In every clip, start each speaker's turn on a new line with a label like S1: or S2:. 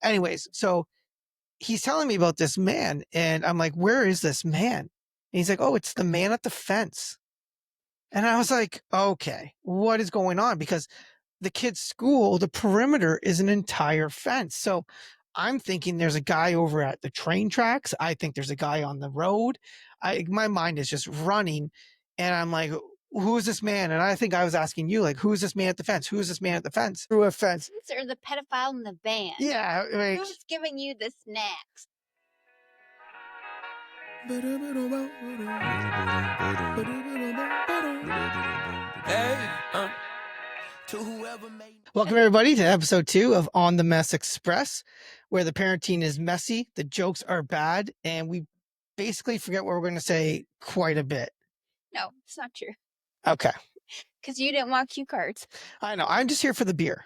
S1: Anyways, so he's telling me about this man, and I'm like, where is this man? And he's like, oh, it's the man at the fence. And I was like, okay, what is going on? Because the kid's school, the perimeter is an entire fence. So I'm thinking there's a guy over at the train tracks. I think there's a guy on the road. My mind is just running, and I'm like, who is this man? And I think I was asking you, like, who is this man at the fence? Who is this man at the fence? Through a fence.
S2: Or the pedophile in the van.
S1: Yeah. Like,
S2: who's giving you the snacks?
S1: Welcome everybody to episode 2 of On the Mess Express, where the parenting is messy, the jokes are bad, and we basically forget what we're going to say quite a bit.
S2: No, it's not true.
S1: Okay.
S2: Because you didn't want cue cards.
S1: I know. I'm just here for the beer.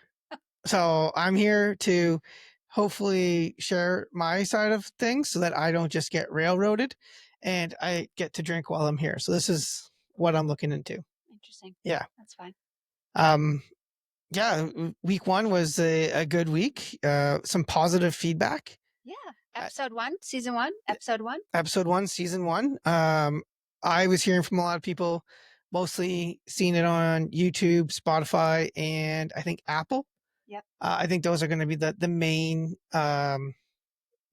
S1: So I'm here to hopefully share my side of things so that I don't just get railroaded and I get to drink while I'm here. So this is what I'm looking into.
S2: Interesting.
S1: Yeah.
S2: That's fine.
S1: Yeah, week 1 was a good week. Some positive feedback.
S2: Yeah. Episode 1, season 1, episode 1.
S1: Episode 1, season 1. I was hearing from a lot of people, mostly seeing it on YouTube, Spotify, and I think Apple.
S2: Yep.
S1: I think those are going to be the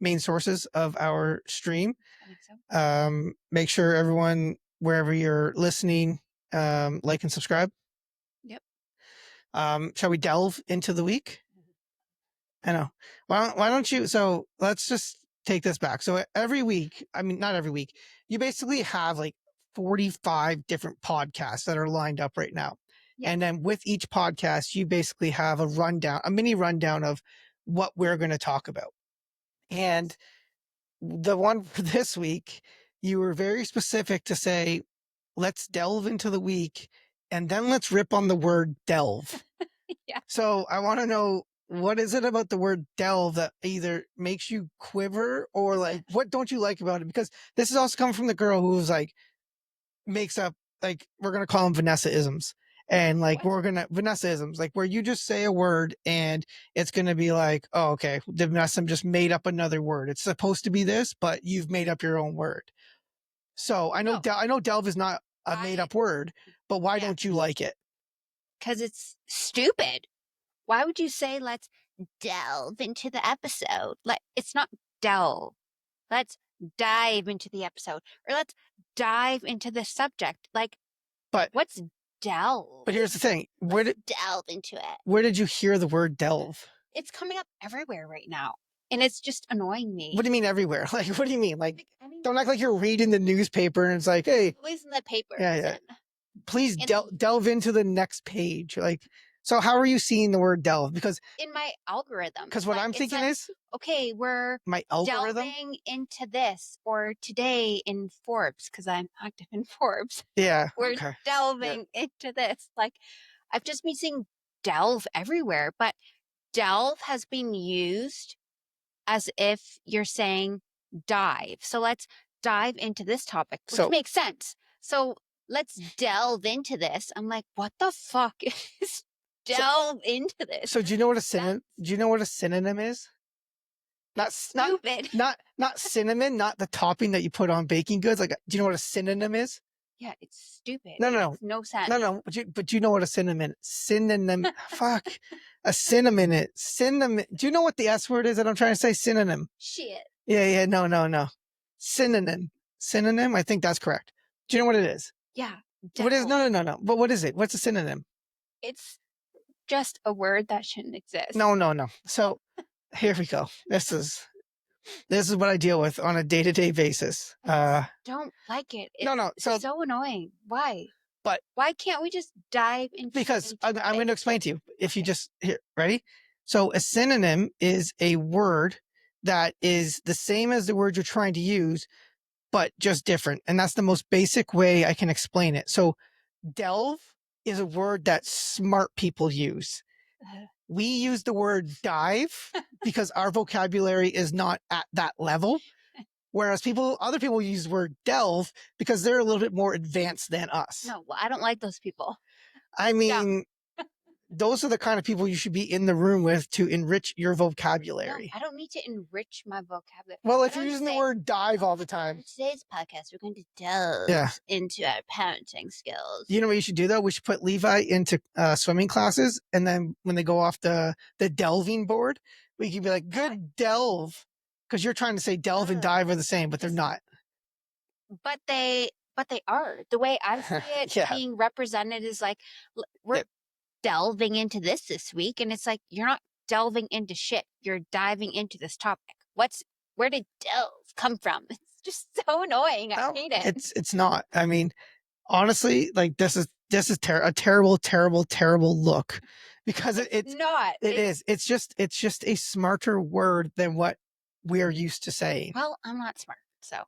S1: main sources of our stream.
S2: I think so.
S1: Make sure everyone, wherever you're listening, like and subscribe.
S2: Yep.
S1: Shall we delve into the week? I know. Why don't you? So let's just take this back. So every week, I mean, not every week, you basically have like 45 different podcasts that are lined up right now. Yeah. And then with each podcast, you basically have a mini rundown of what we're going to talk about. And the one for this week, you were very specific to say, let's delve into the week and then let's rip on the word delve.
S2: Yeah. So
S1: I want to know, what is it about the word delve that either makes you quiver or like, what don't you like about it? Because this is also coming from the girl who was like, makes up, like, we're going to call them Vanessa-isms. And like, Vanessa-isms, like where you just say a word and it's going to be like, oh, okay, Vanessa just made up another word. It's supposed to be this, but you've made up your own word. So I know, I know delve is not a made up word, but why don't you like it?
S2: Because it's stupid. Why would you say, let's delve into the episode? Like, it's not delve. Let's dive into the episode. Or let's dive into the subject. Like, but what's delve?
S1: But here's the thing.
S2: Delve into it.
S1: Where did you hear the word delve?
S2: It's coming up everywhere right now. And it's just annoying me.
S1: What do you mean everywhere? Like, what do you mean? Like don't act like you're reading the newspaper and it's like, hey.
S2: Always in the paper.
S1: Yeah. Please delve into the next page. Like, so how are you seeing the word delve? Because
S2: in my algorithm.
S1: Because what I'm thinking is,
S2: okay, we're
S1: my algorithm
S2: delving into this, or today in Forbes, because I'm active in Forbes.
S1: Yeah.
S2: We're delving into this. Like, I've just been seeing delve everywhere, but delve has been used as if you're saying dive. So let's dive into this topic, which makes sense. So let's delve into this. I'm like, what the fuck is delve into this?
S1: So do you know what a synonym? Do you know what a synonym is? Not stupid. Not cinnamon. Not the topping that you put on baking goods. Like, do you know what a synonym is?
S2: Yeah, it's stupid.
S1: No.
S2: Makes no sense.
S1: No. But you know what a synonym? Fuck. A cinnamon. Cinnamon. Do you know what the S word is that I'm trying to say? Synonym.
S2: Shit.
S1: Yeah. No. Synonym. Synonym. I think that's correct. Do you know what it is?
S2: Yeah.
S1: What is? No. But what is it? What's a synonym?
S2: It's just a word that shouldn't exist.
S1: No. So here we go. This is what I deal with on a day-to-day basis.
S2: Don't like it.
S1: It's
S2: so annoying. Why?
S1: But
S2: why can't we just dive into?
S1: Because I'm going to explain to you. If you just ready. So a synonym is a word that is the same as the word you're trying to use, but just different. And that's the most basic way I can explain it. So delve is a word that smart people use. We use the word dive because our vocabulary is not at that level. Whereas other people use the word delve because they're a little bit more advanced than us.
S2: No, well, I don't like those people.
S1: I mean, those are the kind of people you should be in the room with to enrich your
S2: No,
S1: vocabulary.
S2: I don't need to enrich my vocabulary.
S1: Well,
S2: I
S1: if you're
S2: don't
S1: using the
S2: say,
S1: word dive all the
S2: on
S1: time,
S2: today's podcast, we're going to delve
S1: Yeah.
S2: into our parenting skills.
S1: you know what you should do though? We should put Levi into swimming classes, and then when they go off the delving board, we can be like, "Good delve," because you're trying to say delve and dive are the same, but they're not.
S2: But they are. The way I see it
S1: Yeah.
S2: being represented is like we're
S1: Yeah.
S2: delving into this week, and it's like you're not delving into shit. You're diving into this topic. Where did delve come from? It's just so annoying. I
S1: No,
S2: hate it.
S1: it's not. I mean, honestly, like this is a terrible, terrible, terrible look, because it's
S2: not.
S1: it is. It's just a smarter word than what we're used to saying.
S2: Well, I'm not smart, so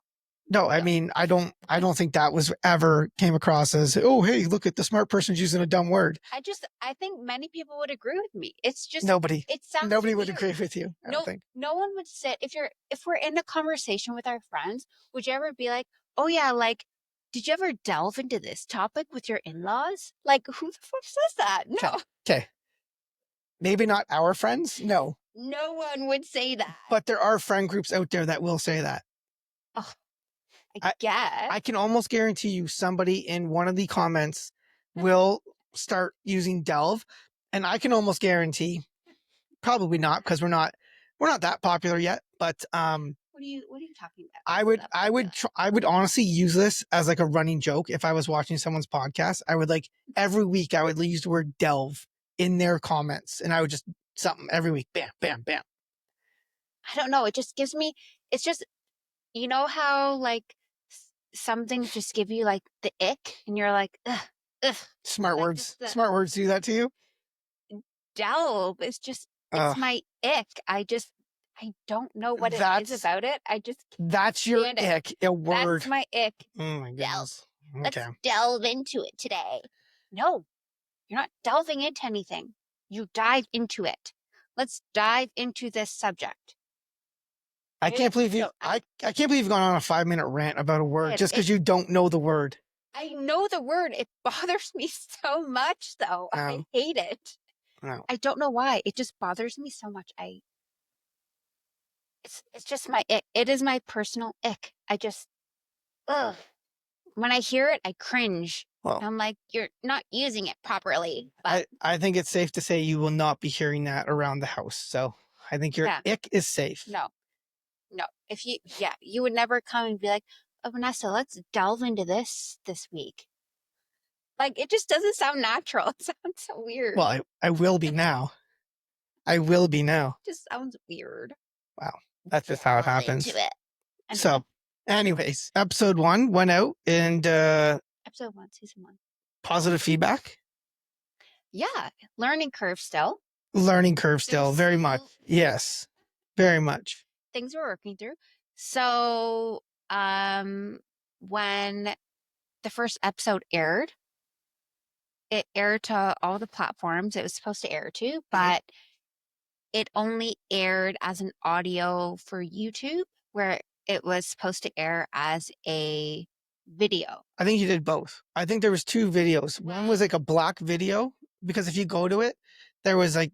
S1: No, I mean, I don't think that was ever came across as, oh, hey, look at the smart person's using a dumb word.
S2: I think many people would agree with me. It's just
S1: Nobody
S2: it sounds
S1: would
S2: weird.
S1: agree with you. I don't think.
S2: No one would sit if we're in a conversation with our friends, would you ever be like, oh yeah, like, did you ever delve into this topic with your in-laws? Like, who the fuck says that? No.
S1: Okay. Maybe not our friends. No.
S2: No one would say that.
S1: But there are friend groups out there that will say that.
S2: Oh, I guess.
S1: I can almost guarantee you somebody in one of the comments will start using delve, and I can almost guarantee, probably not, because we're not that popular yet, but
S2: what are you talking about?
S1: I would honestly use this as like a running joke. If I was watching someone's podcast, I would like every week I would use the word delve in their comments, and I would just something every week, bam, bam, bam.
S2: I don't know. It just gives me. It's just, you know how like some things just give you like the ick, and you're like, ugh, ugh.
S1: Smart
S2: Like
S1: words. Smart words do that to you.
S2: Delve is just it's my ick. I don't know what it is about it.
S1: That's your ick. A word.
S2: That's my ick.
S1: Oh my goodness.
S2: Okay. Let's delve into it today. No, you're not delving into anything. You dive into it. Let's dive into this subject.
S1: I can't believe you. I can't believe you've gone on a 5-minute rant about a word just because you don't know the word.
S2: I know the word. It bothers me so much, though. I hate it.
S1: No.
S2: I don't know why. It just bothers me so much. It's just my ick. It is my personal ick. Ugh. When I hear it, I cringe. Well, I'm like, you're not using it properly. But
S1: I think it's safe to say you will not be hearing that around the house. So I think your ick is safe.
S2: No. If you would never come and be like, oh, Vanessa, let's delve into this week. Like, it just doesn't sound natural. It sounds so weird.
S1: Well, I will be now. I will be now.
S2: It just sounds weird.
S1: Wow. That's just how it happens.
S2: Into it.
S1: Anyway. So, anyways, episode 1 went out, and
S2: episode 1, season 1.
S1: Positive feedback.
S2: Yeah. Learning curve still.
S1: Very much. Yes. Very much.
S2: Things we're working through. So, when the first episode aired, it aired to all the platforms it was supposed to air to, but it only aired as an audio for YouTube, where it was supposed to air as a video.
S1: I think you did both. I think there was 2 videos. One was like a black video, because if you go to it, there was like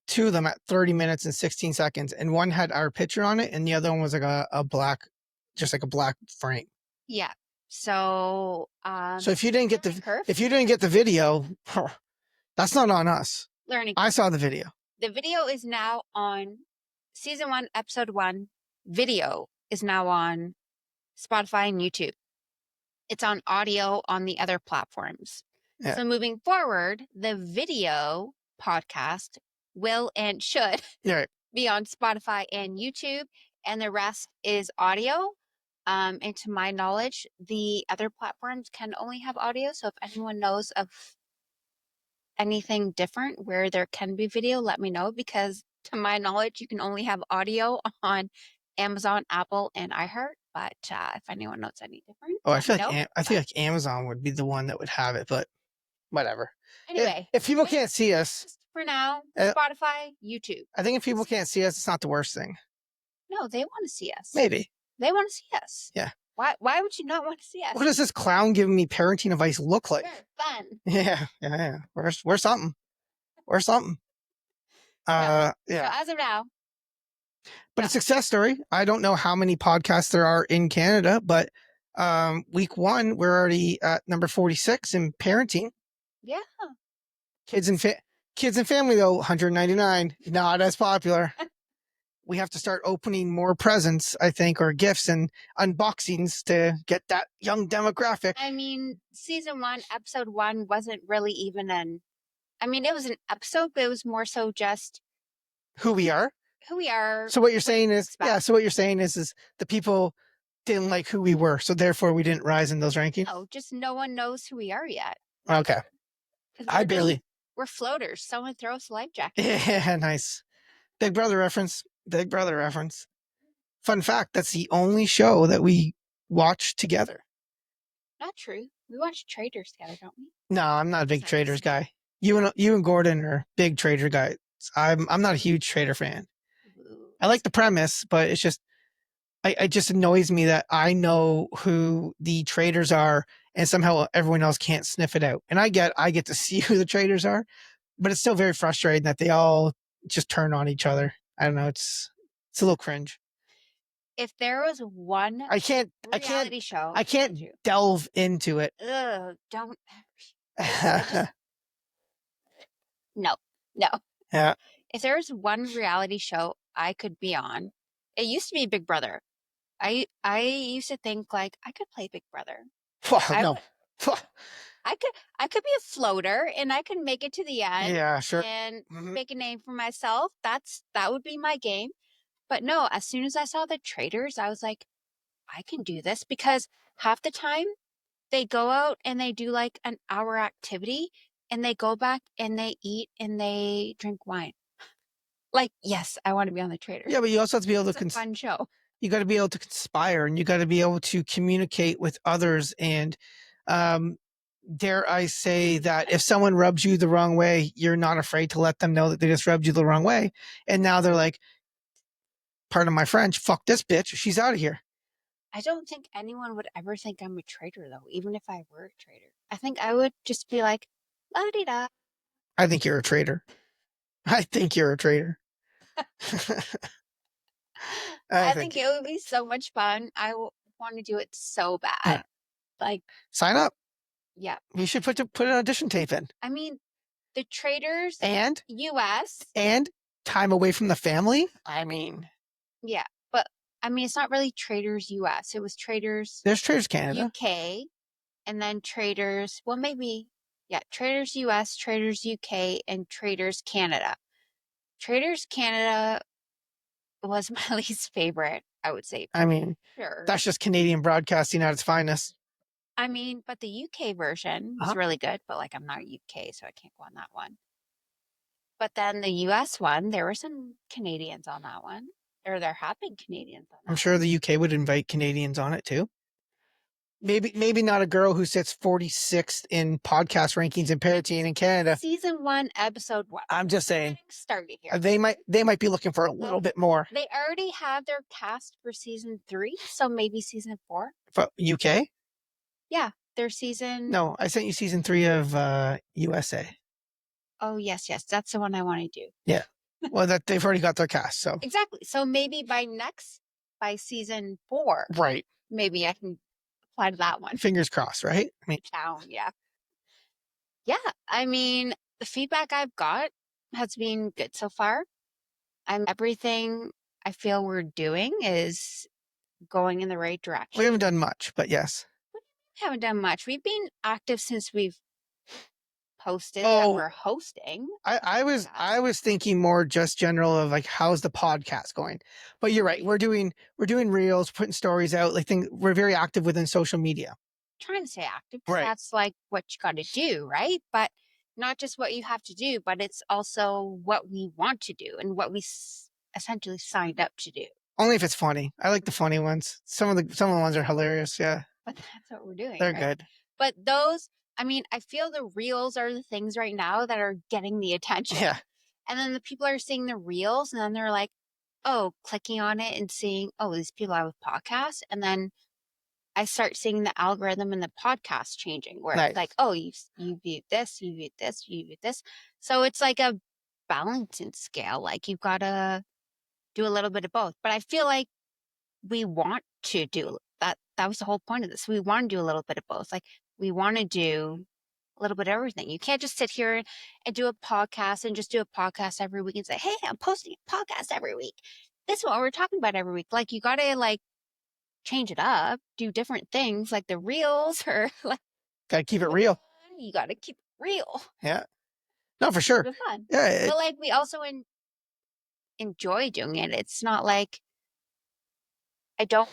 S1: 2 of them at 30 minutes and 16 seconds, and one had our picture on it, and the other one was like a black, just like a black frame.
S2: Yeah. So,
S1: if you didn't get the video, that's not on us. I saw the video.
S2: The video is now on season 1, episode 1. Video is now on Spotify and YouTube. It's on audio on the other platforms. Yeah. So moving forward, the video podcast will and should be on Spotify and YouTube, and the rest is audio. And to my knowledge, the other platforms can only have audio. So if anyone knows of anything different where there can be video, let me know, because to my knowledge, you can only have audio on Amazon, Apple, and iHeart. But if anyone knows any different,
S1: I feel like Amazon would be the one that would have it, but whatever.
S2: Anyway,
S1: if people can't see us
S2: for now, Spotify, YouTube.
S1: I think if people can't see us, it's not the worst thing.
S2: No, they want to see us.
S1: Maybe
S2: they want to see us.
S1: Yeah.
S2: Why would you not want to see us?
S1: What does this clown giving me parenting advice look like?
S2: We're fun.
S1: Yeah. We're something. or something.
S2: So
S1: Yeah.
S2: as of now,
S1: But
S2: no.
S1: a success story. I don't know how many podcasts there are in Canada, but week 1, we're already at number 46 in parenting.
S2: Yeah.
S1: Kids and kids and family though, 199, not as popular. We have to start opening more presents, I think, or gifts and unboxings to get that young demographic.
S2: I mean, season 1, episode 1 wasn't really even it was an episode, but it was more so just
S1: Who we are.
S2: who we are.
S1: So what you're saying is,
S2: expect.
S1: yeah. So what you're saying is the people didn't like who we were, so therefore we didn't rise in those rankings.
S2: No, just no one knows who we are yet.
S1: Okay, I barely.
S2: We're floaters. Someone throw us a life jacket.
S1: Yeah, nice. Big Brother reference. Big Brother reference. Fun fact: that's the only show that we watch together.
S2: Not true. We watch Traders together, don't we?
S1: No, I'm not a big Traders guy. You and Gordon are big Trader guys. I'm not a huge Trader fan. I like the premise, but it's just it just annoys me that I know who the traders are and somehow everyone else can't sniff it out. And I get to see who the traders are, but it's still very frustrating that they all just turn on each other. I don't know. It's a little cringe.
S2: If there was one reality show,
S1: I can't delve into it.
S2: Ugh, don't.
S1: Yeah.
S2: No. If there was one reality show I could be on, it used to be Big Brother. I used to think like I could play Big Brother.
S1: No.
S2: I could be a floater and I could make it to the end.
S1: Yeah, sure.
S2: And make a name for myself. That would be my game. But no, as soon as I saw the traders, I was like, I can do this because half the time they go out and they do like an hour activity and they go back and they eat and they drink wine. Like, yes, I want to be on the traders.
S1: Yeah, but you also have to be able
S2: to fun show.
S1: You got to be able to conspire and you got to be able to communicate with others. And dare I say that if someone rubs you the wrong way, you're not afraid to let them know that they just rubbed you the wrong way. And now they're like, pardon my French, fuck this bitch. She's out of here.
S2: I don't think anyone would ever think I'm a traitor, though, even if I were a traitor. I think I would just be like, la-di-da.
S1: I think you're a traitor. I think you're a traitor.
S2: I think it would be so much fun. I want to do it so bad. Like,
S1: sign up.
S2: Yeah.
S1: You should put an audition tape in.
S2: I mean, the traders
S1: and
S2: US
S1: and time away from the family. I mean,
S2: yeah, but I mean, it's not really traders US. It was traders.
S1: There's traders Canada,
S2: UK, and then traders. Well, maybe traders US, traders UK, and traders Canada. Traders Canada was my least favorite, I would say.
S1: I mean,
S2: sure.
S1: That's just Canadian broadcasting at its finest.
S2: I mean, but the UK version was really good, but like I'm not UK, so I can't go on that one. But then the US one, there were some Canadians on that one. Or there have been Canadians on that.
S1: I'm sure the UK would invite Canadians on it too. Maybe not a girl who sits 46th in podcast rankings in parenting in Canada.
S2: Season 1, episode 1.
S1: I'm just saying.
S2: Started here.
S1: They might be looking for a little bit more.
S2: They already have their cast for season 3, so maybe season 4.
S1: For UK?
S2: Yeah, their season.
S1: No, I sent you season 3 of USA.
S2: Oh yes, that's the one I want to do.
S1: Yeah. Well, that they've already got their cast, so.
S2: Exactly. So maybe by season 4.
S1: Right.
S2: Maybe I can apply to that one.
S1: Fingers crossed, right? I mean,
S2: yeah. Yeah, I mean, the feedback I've got has been good so far. Everything I feel we're doing is going in the right direction.
S1: We haven't done much, but yes.
S2: We haven't done much. We've been active since we've posted that we're hosting.
S1: I was thinking more just general of like how's the podcast going. But you're right. We're doing reels, putting stories out. Like we're very active within social media.
S2: Trying to stay active. Right. That's like what you got to do, right? But not just what you have to do, but it's also what we want to do and what we essentially signed up to do.
S1: Only if it's funny. I like the funny ones. Some of the ones are hilarious. Yeah.
S2: But that's what we're doing.
S1: They're good.
S2: But those, I mean, I feel the reels are the things right now that are getting the attention.
S1: Yeah.
S2: And then the people are seeing the reels and then they're like, oh, clicking on it and seeing, oh, these people have a podcast. And then I start seeing the algorithm and the podcast changing where it's
S1: Nice.
S2: like, oh, you viewed this, you viewed this, you viewed this. So it's like a balancing scale. Like you've got to do a little bit of both. But I feel like we want to do that. That was the whole point of this. We want to do a little bit of both. Like we want to do a little bit of everything. You can't just sit here and do a podcast and just do a podcast every week and say, hey, I'm posting a podcast every week. This is what we're talking about every week. Like you got to like change it up, do different things like the reels or like
S1: Gotta keep it real.
S2: you got to keep it real.
S1: Yeah. No, for sure.
S2: It's fun.
S1: Yeah.
S2: But like we also enjoy doing it. It's not like I don't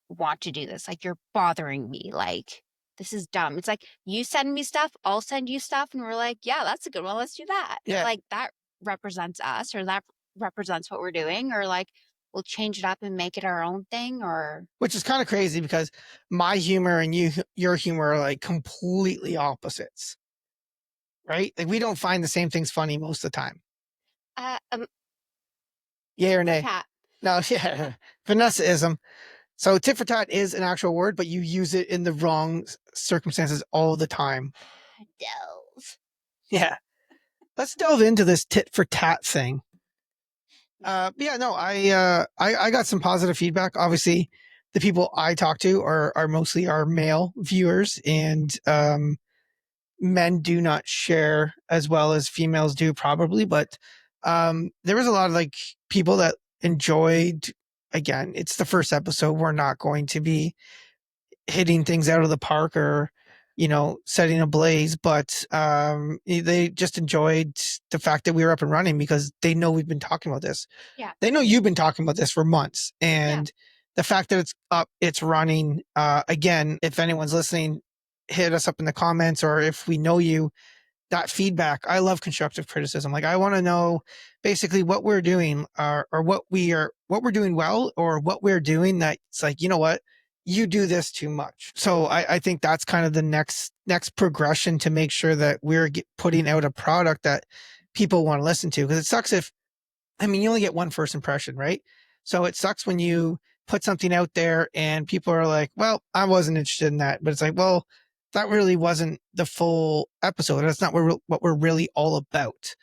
S2: want to do this. Like you're bothering me. Like this is dumb. It's like you send me stuff, I'll send you stuff, and we're like, yeah, that's a good one. Let's do that.
S1: Yeah.
S2: Like that represents us, or that represents what we're doing, or like we'll change it up and make it our own thing, or
S1: Which is kind of crazy because my humor and your humor are like completely opposites, right? Like we don't find the same things funny most of the time.
S2: uh, um,
S1: Yay or nay?
S2: tat.
S1: No, yeah. Vanessa-ism. So tit for tat is an actual word, but you use it in the wrong circumstances all the time.
S2: Delve.
S1: Yeah. Let's delve into this tit for tat thing. Yeah, no, I got some positive feedback. Obviously, the people I talk to are mostly our male viewers, and men do not share as well as females do probably, but there was a lot of like people that enjoyed. Again, it's the first episode. We're not going to be hitting things out of the park or setting a blaze, but they just enjoyed the fact that we were up and running because they know we've been talking about this.
S2: Yeah.
S1: They know you've been talking about this for months, and
S2: Yeah.
S1: the fact that it's up, it's running. Again, if anyone's listening, hit us up in the comments, or if we know you, that feedback. I love constructive criticism. Like I want to know basically what we're doing, or what we're doing well, or what we're doing that's like, you know what, you do this too much. So I think that's kind of the next progression to make sure that we're putting out a product that people want to listen to. Because it sucks if, I mean, you only get one first impression, right? So it sucks when you put something out there and people are like, well, I wasn't interested in that. But it's like, well, that really wasn't the full episode. That's not what we're really all about.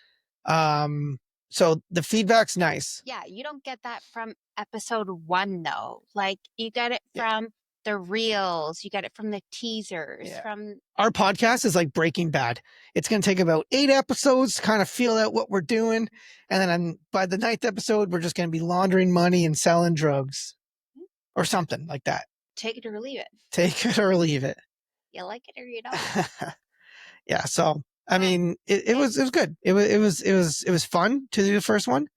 S1: So the feedback's nice.
S2: Yeah, you don't get that from episode 1 though. Like you get it
S1: Yeah.
S2: from the reels, you get it from the teasers,
S1: Yeah.
S2: from
S1: Our podcast is like Breaking Bad. It's going to take about 8 episodes to kind of feel out what we're doing. And then by the 9th episode, we're just going to be laundering money and selling drugs or something like that.
S2: take it or leave it.
S1: Take it or leave it.
S2: You like it or you don't.
S1: Yeah. So, I mean, it was good. It was fun to do the first one.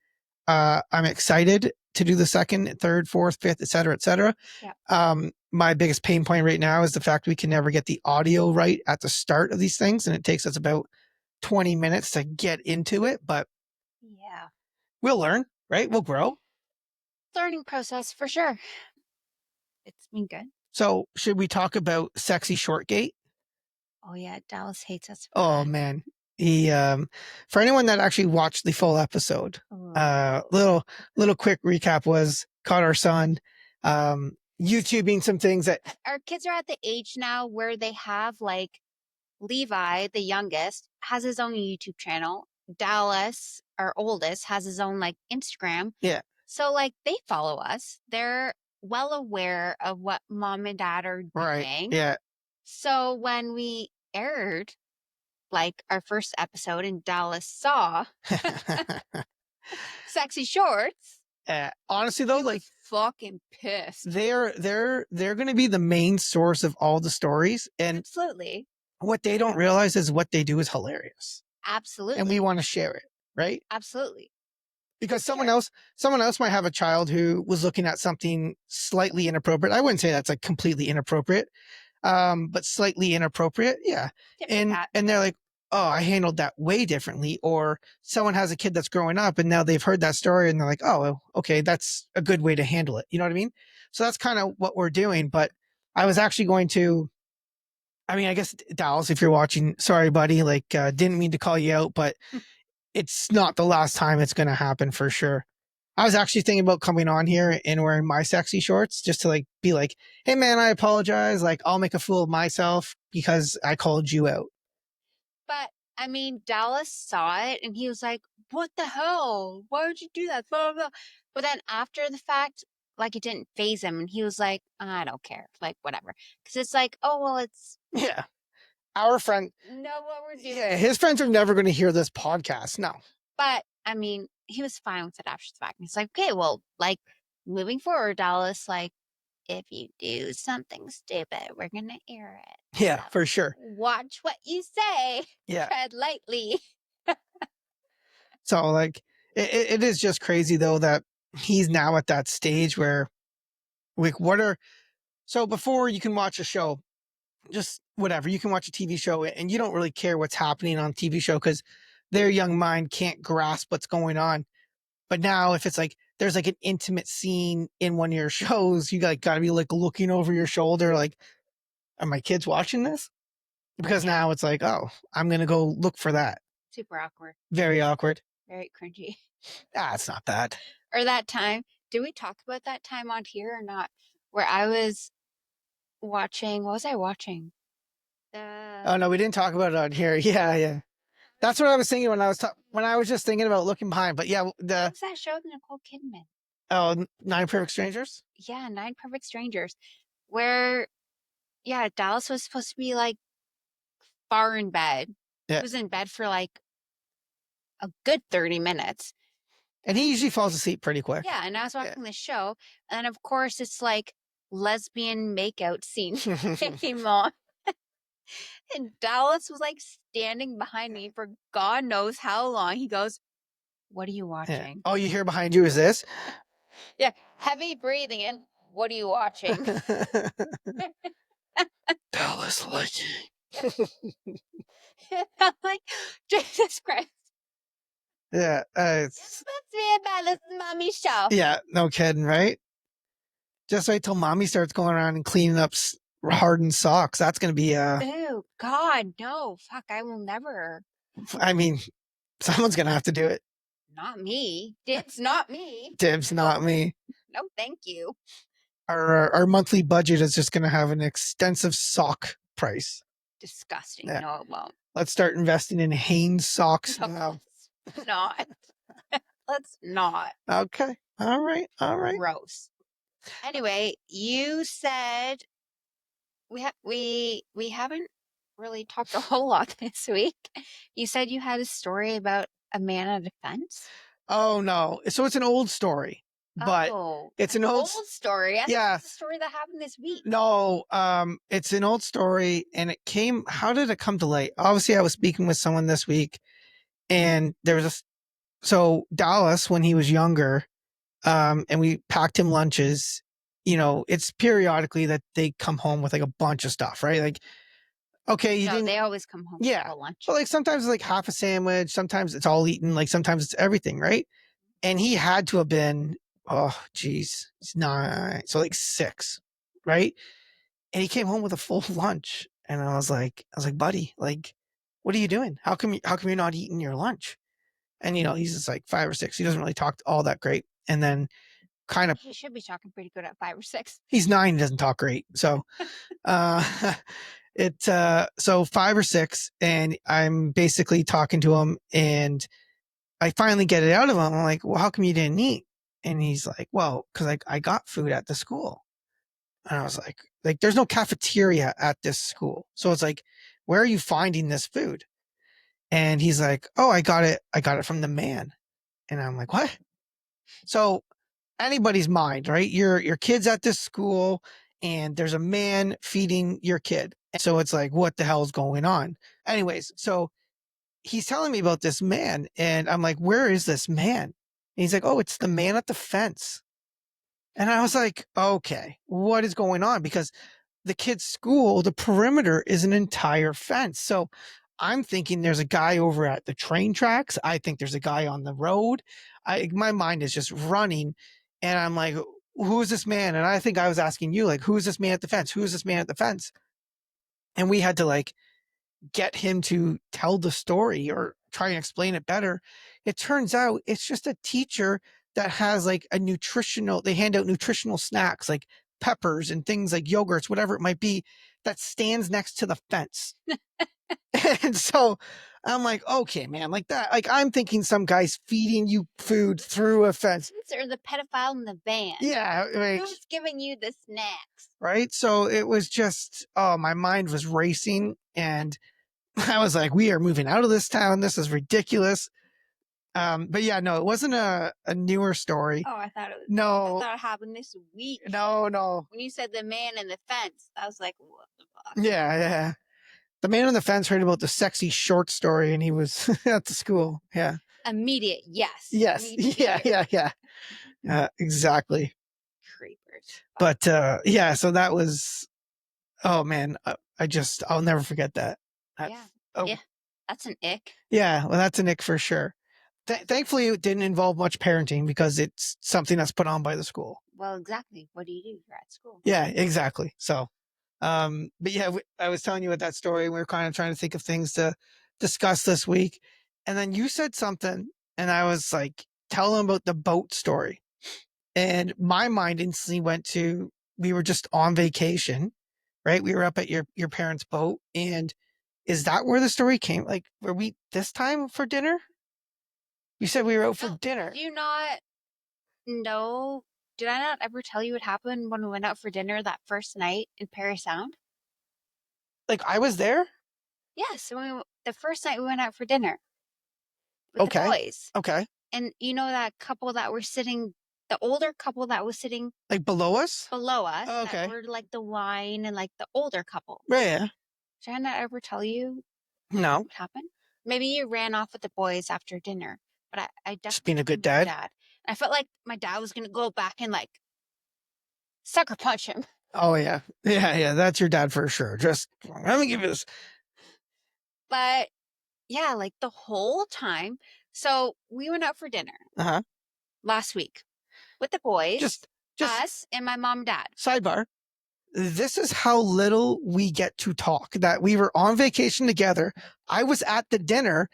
S1: I'm excited to do the second, third, fourth, fifth, et cetera, et cetera.
S2: Yeah.
S1: My biggest pain point right now is the fact we can never get the audio right at the start of these things. And it takes us about 20 minutes to get into it, but
S2: Yeah.
S1: we'll learn, right? We'll grow.
S2: Learning process for sure. It's been good.
S1: So should we talk about Sexy Shortgate?
S2: Oh yeah, Dallas hates us.
S1: Oh man. He for anyone that actually watched the full episode, little quick recap was caught our son YouTubing some things that
S2: our kids are at the age now where they have like Levi, the youngest, has his own YouTube channel. Dallas, our oldest, has his own like Instagram.
S1: Yeah.
S2: So like they follow us. They're well aware of what mom and dad are doing.
S1: Right. Yeah.
S2: So when we aired like our first episode and Dallas saw Sexy Shorts,
S1: honestly though, like
S2: fucking pissed.
S1: They're going to be the main source of all the stories, and
S2: absolutely,
S1: what they don't realize is what they do is hilarious.
S2: Absolutely.
S1: And we want to share it, right?
S2: Absolutely.
S1: Because someone else might have a child who was looking at something slightly inappropriate. I wouldn't say that's like completely inappropriate, but slightly inappropriate. Yeah. And they're like, oh, I handled that way differently. Or someone has a kid that's growing up and now they've heard that story and they're like, oh, okay, that's a good way to handle it. You know what I mean? So that's kind of what we're doing. But I was actually going to, I mean, I guess Dallas, if you're watching, sorry, buddy, like, didn't mean to call you out, but it's not the last time it's going to happen for sure. I was actually thinking about coming on here and wearing my sexy shorts just to like be like, hey man, I apologize. Like I'll make a fool of myself because I called you out.
S2: But I mean, Dallas saw it and he was like, "What the hell? Why would you do that?" Blah, blah, blah. But then after the fact, like it didn't phase him, and he was like, "I don't care, like whatever," because it's like, oh well, it's
S1: Yeah. Our friend,
S2: know what we're doing.
S1: yeah, his friends are never going to hear this podcast. No.
S2: But I mean, he was fine with it after the fact. And he's like, "Okay, well, like moving forward, Dallas, like if you do something stupid, we're gonna air it.
S1: Yeah,
S2: So
S1: for sure.
S2: watch what you say.
S1: Yeah.
S2: Tread lightly."
S1: So like it is just crazy though that he's now at that stage where like what are so before you can watch a show, just whatever, you can watch a TV show and you don't really care what's happening on TV show because their young mind can't grasp what's going on. But now if it's like there's like an intimate scene in one of your shows, you like gotta be like looking over your shoulder, like, are my kids watching this? Because
S2: Yeah.
S1: now it's like, oh, I'm gonna go look for that.
S2: Super awkward.
S1: Very awkward.
S2: Very cringy.
S1: Ah, it's not bad.
S2: Or that time, did we talk about that time on here or not? Where I was watching, what was I watching?
S1: Oh
S2: The
S1: no, we didn't talk about it on here. Yeah, yeah. That's what I was thinking when when I was just thinking about looking behind. But yeah,
S2: what
S1: the
S2: was that show with Nicole Kidman?
S1: Nine Perfect Strangers.
S2: Yeah, Nine Perfect Strangers. Where yeah, Dallas was supposed to be like far in bed. He
S1: Yeah,
S2: was in bed for like a good 30 minutes.
S1: and he usually falls asleep pretty quick.
S2: Yeah, and I was
S1: Yeah.
S2: watching the show, and of course it's like lesbian makeout scene came on. And Dallas was like standing behind me for God knows how long. He goes, "What are you
S1: Yeah.
S2: watching?"
S1: All you hear behind you is this.
S2: Yeah, heavy breathing. And what are you watching?
S1: Dallas like.
S2: I'm like, Jesus Christ.
S1: Yeah,
S2: This puts me in bed. This is mommy's show.
S1: yeah, no kidding, right? Just wait till mommy starts going around and cleaning up hardened socks. That's gonna be
S2: Oh, God, no. Fuck, I will never.
S1: I mean, someone's gonna have to do it.
S2: Not me. It's not me.
S1: Dibs, not me.
S2: No, thank you.
S1: Our monthly budget is just gonna have an extensive sock price.
S2: Disgusting.
S1: Yeah.
S2: No, it won't.
S1: Let's start investing in Hanes socks
S2: No,
S1: now.
S2: let's not. Let's not.
S1: Okay. All right. All right.
S2: Gross. Anyway, you said we haven't really talked a whole lot this week. You said you had a story about a man at a fence.
S1: Oh no. So it's an old story, but
S2: Oh,
S1: it's an old
S2: story. I
S1: yeah.
S2: It's a story that happened this week.
S1: No, it's an old story and it came, how did it come to light? Obviously, I was speaking with someone this week and there was so Dallas, when he was younger, and we packed him lunches, you know, it's periodically that they come home with like a bunch of stuff, right? Like, okay, you
S2: No,
S1: didn't,
S2: they always come home
S1: yeah,
S2: for lunch.
S1: but like sometimes it's like half a sandwich, sometimes it's all eaten, like sometimes it's everything, right? And he had to have been, oh, geez, he's 9, so like 6, right? And he came home with a full lunch, and I was like, buddy, like, what are you doing? How come you're not eating your lunch? And you know, he's just like 5 or 6. He doesn't really talk all that great, and then kind of
S2: He should be talking pretty good at 5 or 6.
S1: he's 9, he doesn't talk great, so uh, so 5 or 6, and I'm basically talking to him, and I finally get it out of him. I'm like, well, how come you didn't eat? And he's like, well, because I got food at the school. And I was like, there's no cafeteria at this school. So it's like, where are you finding this food? And he's like, oh, I got it from the man. And I'm like, what? So anybody's mind, right? Your kid's at this school and there's a man feeding your kid. So it's like, what the hell's going on? Anyways, so he's telling me about this man, and I'm like, where is this man? And he's like, oh, it's the man at the fence. And I was like, okay, what is going on? Because the kid's school, the perimeter is an entire fence. So I'm thinking there's a guy over at the train tracks. I think there's a guy on the road. My mind is just running. And I'm like, who is this man? And I think I was asking you, like, who is this man at the fence? Who is this man at the fence? And we had to like get him to tell the story or try and explain it better. It turns out it's just a teacher that has like they hand out nutritional snacks like peppers and things like yogurts, whatever it might be, that stands next to the fence. And so I'm like, okay, man, like that. Like I'm thinking some guy's feeding you food through a fence.
S2: Or the pedophile in the van.
S1: Yeah. Like,
S2: who's giving you the snacks?
S1: Right. So it was just, oh, my mind was racing. And I was like, we are moving out of this town. This is ridiculous. But yeah, no, it wasn't a newer story.
S2: Oh, I thought it was.
S1: No.
S2: I thought it happened this week.
S1: No.
S2: When you said the man in the fence, I was like, what the fuck?
S1: Yeah. The man on the fence heard about the sexy short story and he was at the school. Yeah.
S2: Immediate, yes.
S1: Yes. Yeah. Exactly.
S2: Creepers.
S1: But yeah, so that was, oh man, I'll never forget that.
S2: Yeah, that's an ick.
S1: Yeah, well, that's an ick for sure. Thankfully, it didn't involve much parenting because it's something that's put on by the school.
S2: Well, exactly. What do? You're at school.
S1: Yeah, exactly. So, but yeah, I was telling you about that story. We were kind of trying to think of things to discuss this week. And then you said something, and I was like, tell them about the boat story. And my mind instantly went to, we were just on vacation, right? We were up at your parents' boat. And is that where the story came? Like, were we this time for dinner? You said we were out for dinner.
S2: Do you not know? Did I not ever tell you what happened when we went out for dinner that first night in Perry Sound?
S1: Like, I was there?
S2: Yes. The first night we went out for dinner with the boys.
S1: Okay.
S2: And you know that couple that were sitting, the older couple that was sitting
S1: like below us?
S2: Below us.
S1: Oh, okay.
S2: That were like the wine and like the older couple.
S1: Yeah.
S2: Did I not ever tell you
S1: No.
S2: what happened? Maybe you ran off with the boys after dinner, but I definitely
S1: just being a good dad.
S2: I felt like my dad was gonna go back and like sucker punch him.
S1: Oh yeah. That's your dad for sure. Just let me give you this.
S2: But yeah, like the whole time. So we went out for dinner last week with the boys, just us and my mom and dad.
S1: Sidebar. This is how little we get to talk. That we were on vacation together. I was at the dinner.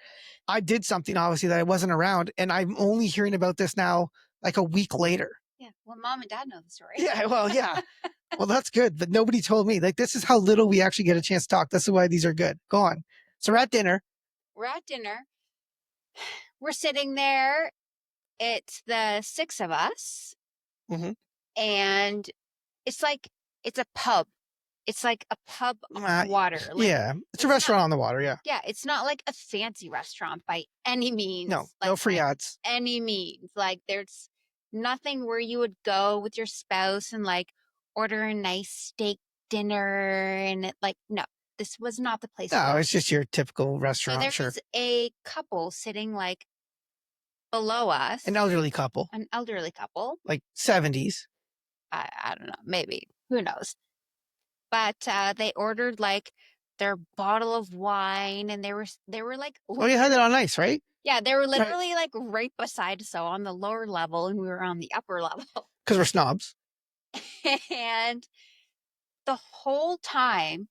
S1: I did something obviously that I wasn't around, and I'm only hearing about this now like a week later.
S2: Yeah, well, mom and dad know the story.
S1: Yeah, well, yeah. Well, that's good, but nobody told me. Like, this is how little we actually get a chance to talk. This is why these are good. Go on. So we're at dinner.
S2: We're sitting there. It's the 6 of us.
S1: Mm-hmm.
S2: And it's a pub. It's like a pub on water. Like,
S1: yeah. It's a restaurant on the water. Yeah.
S2: Yeah. It's not like a fancy restaurant by any means.
S1: No, no free ads.
S2: Any means. Like there's nothing where you would go with your spouse and like order a nice steak dinner and no, this was not the place.
S1: No, it's just your typical restaurant.
S2: So there was a couple sitting like below us.
S1: An elderly couple.
S2: Like
S1: 70s.
S2: I don't know, maybe. Who knows? But they ordered like their bottle of wine and they were like,
S1: oh, you had it on ice, right?
S2: Yeah, they were literally like right beside us, so on the lower level and we were on the upper level.
S1: Because we're snobs.
S2: And the whole time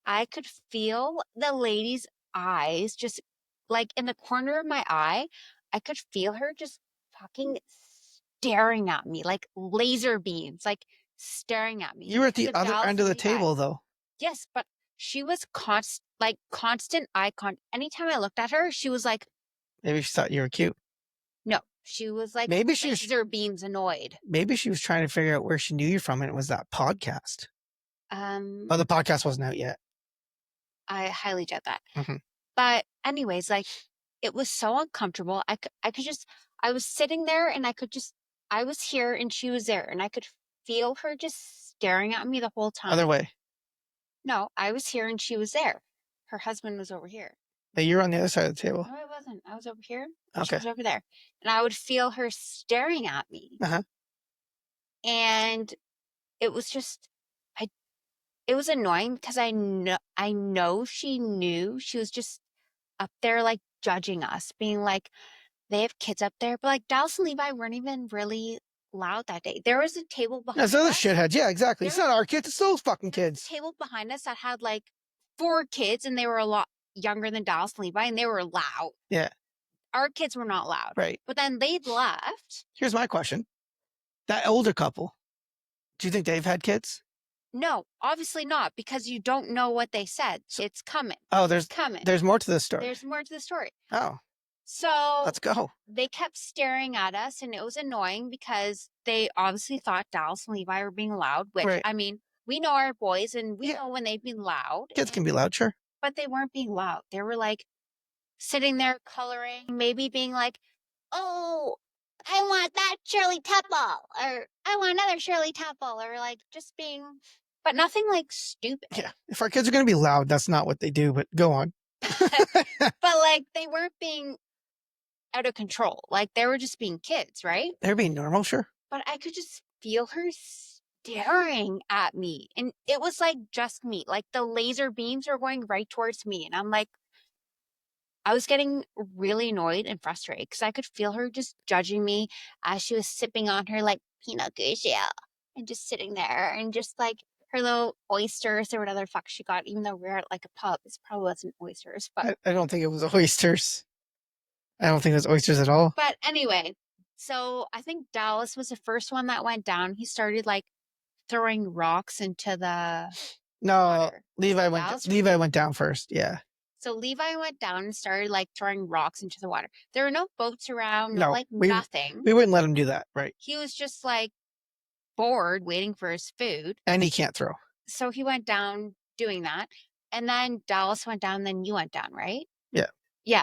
S2: I could feel the lady's eyes just like in the corner of my eye, I could feel her just fucking staring at me like laser beams, like staring at me.
S1: You were at the other end of the table, though.
S2: Yes, but she was constant eye contact. Anytime I looked at her, she was like,
S1: maybe she thought you were cute.
S2: No, she was like,
S1: maybe she was
S2: laser beams annoyed.
S1: Maybe she was trying to figure out where she knew you from, and it was that podcast. Oh, the podcast wasn't out yet.
S2: I highly doubt that.
S1: Mm-hmm.
S2: But anyways, like it was so uncomfortable. I was sitting there and I was here and she was there and I could feel her just staring at me the whole time.
S1: Other way.
S2: No, I was here and she was there. Her husband was over here.
S1: But you're on the other side of the table.
S2: No, I wasn't. I was over here.
S1: Okay.
S2: She was over there. And I would feel her staring at me. And it was just, it was annoying because I know she knew. She was just up there like judging us, being like, they have kids up there. But like Dallas and Levi weren't even really loud that day. There was a table behind us.
S1: Those shitheads. Yeah, exactly. It's not our kids. It's those fucking kids.
S2: A table behind us that had like 4 kids and they were a lot younger than Dallas and Levi and they were loud.
S1: Yeah.
S2: our kids were not loud.
S1: Right.
S2: But then they left.
S1: Here's my question. That older couple, do you think they've had kids?
S2: No, obviously not, because you don't know what they said.
S1: So,
S2: it's coming.
S1: oh,
S2: it's coming.
S1: There's more to this story.
S2: There's more to the story.
S1: Oh.
S2: So
S1: let's go.
S2: They kept staring at us, and it was annoying because they obviously thought Dallas and Levi were being loud, which,
S1: Right.
S2: I mean, we know our boys and we
S1: Yeah.
S2: know when they've been loud.
S1: Kids can be loud, sure.
S2: But they weren't being loud. They were like sitting there coloring, maybe being like, oh, I want that Shirley Temple, or I want another Shirley Temple, or like just being, but nothing like stupid.
S1: Yeah. If our kids are going to be loud, that's not what they do, but go on.
S2: But like they weren't being out of control. Like they were just being kids, right?
S1: They're being normal, sure.
S2: But I could just feel her staring at me. And it was like just me. Like the laser beams were going right towards me. And I'm like, I was getting really annoyed and frustrated because I could feel her just judging me as she was sipping on her like Pinot Grigio and just sitting there and just like her little oysters or whatever the fuck she got, even though we we're at like a pub. It probably wasn't oysters, but
S1: I don't think it was oysters. I don't think it was oysters at all.
S2: But anyway, so I think Dallas was the first one that went down. He started like throwing rocks into the
S1: No,
S2: water.
S1: Levi
S2: Dallas
S1: went down first. Yeah.
S2: So Levi went down and started like throwing rocks into the water. There were no boats around,
S1: No,
S2: like
S1: we
S2: nothing.
S1: wouldn't let him do that, right?
S2: He was just like bored waiting for his food.
S1: And he can't throw.
S2: So he went down doing that. And then Dallas went down, then you went down, right?
S1: Yeah.
S2: Yeah.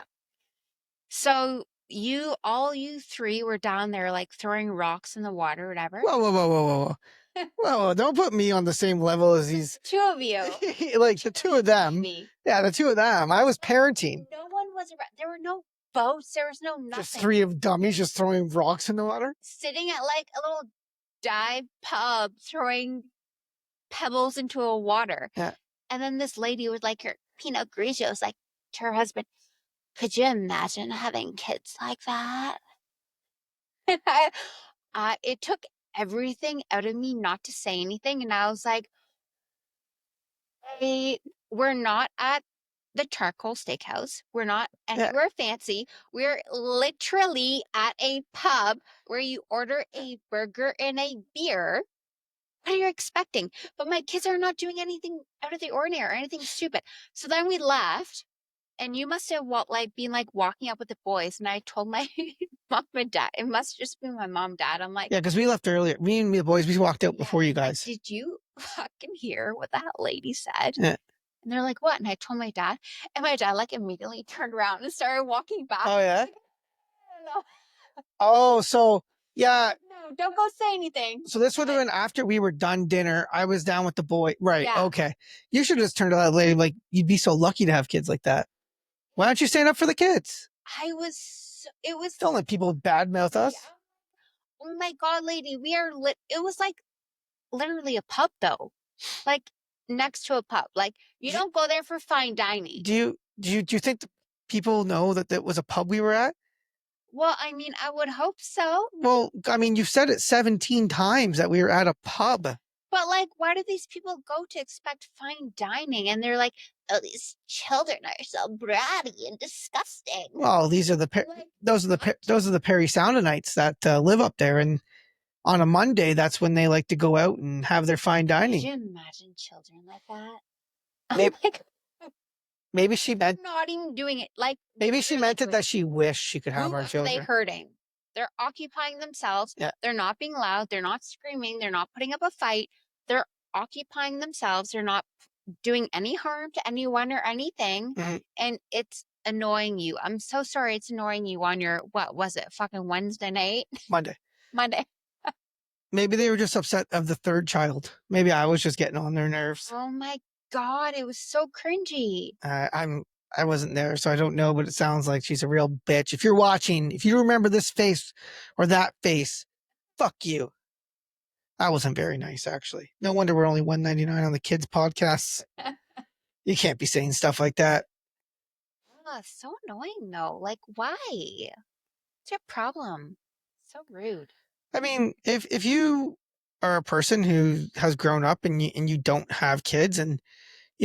S2: So all you three were down there like throwing rocks in the water, whatever.
S1: Whoa, whoa, whoa, whoa, whoa. Whoa, don't put me on the same level as these.
S2: Two of you.
S1: Like the two of them.
S2: Me.
S1: Yeah, the two of them. I was parenting.
S2: No one was around. There were no boats. There was no nothing.
S1: Just three of dummies just throwing rocks in the water.
S2: Sitting at like a little dive pub throwing pebbles into a water.
S1: Yeah.
S2: And then this lady with like her Pinot Grigio was like to her husband, could you imagine having kids like that? And it took everything out of me not to say anything. And I was like, hey, we're not at the charcoal steakhouse. We're not anywhere fancy. We're literally at a pub where you order a burger and a beer. What are you expecting? But my kids are not doing anything out of the ordinary or anything stupid. So then we left, and you must have been like walking up with the boys. And I told my mom and dad, it must just be my mom and dad. I'm like,
S1: yeah, because we left earlier. Me and the boys, we walked out before you guys.
S2: Like, did you fucking hear what that lady said?
S1: Yeah.
S2: And they're like, what? And I told my dad, and my dad like immediately turned around and started walking back.
S1: Oh yeah.
S2: Like, I don't know.
S1: Oh, so yeah.
S2: No, don't go say anything.
S1: So this would have been after we were done dinner. I was down with the boy. Right.
S2: Yeah.
S1: Okay. You should have just turned to that lady like you'd be so lucky to have kids like that. Why aren't you standing up for the kids?
S2: It was.
S1: Don't let people badmouth us.
S2: Yeah. Oh my God, lady, it was like literally a pub though. Like next to a pub. Like you don't go there for fine dining.
S1: Do you think the people know that that was a pub we were at?
S2: Well, I mean, I would hope so.
S1: Well, I mean, you've said it 17 times that we were at a pub.
S2: But like, why do these people go to expect fine dining? And they're like, oh, these children are so bratty and disgusting.
S1: Well, these are those are the Perry Soundonites that live up there, and on a Monday, that's when they like to go out and have their fine dining.
S2: Could you imagine children like that?
S1: Maybe, maybe she meant
S2: not even doing it. Like
S1: maybe she meant it that she wished she could have
S2: who
S1: our
S2: are
S1: children.
S2: they hurting? They're occupying themselves.
S1: Yeah.
S2: They're not being loud. They're not screaming. They're not putting up a fight. They're occupying themselves. They're not doing any harm to anyone or anything.
S1: Mhm.
S2: And it's annoying you. I'm so sorry it's annoying you on your, what was it, fucking Wednesday night?
S1: Monday.
S2: Maybe
S1: they were just upset of the third child. Maybe I was just getting on their nerves.
S2: Oh my God, it was so cringy.
S1: I wasn't there, so I don't know, but it sounds like she's a real bitch. If you're watching, if you remember this face or that face, fuck you. That wasn't very nice, actually. No wonder we're only $1.99 on the kids' podcasts. You can't be saying stuff like that.
S2: Oh, so annoying, though. Like, why? What's your problem? So rude.
S1: I mean, if you are a person who has grown up and you don't have kids, and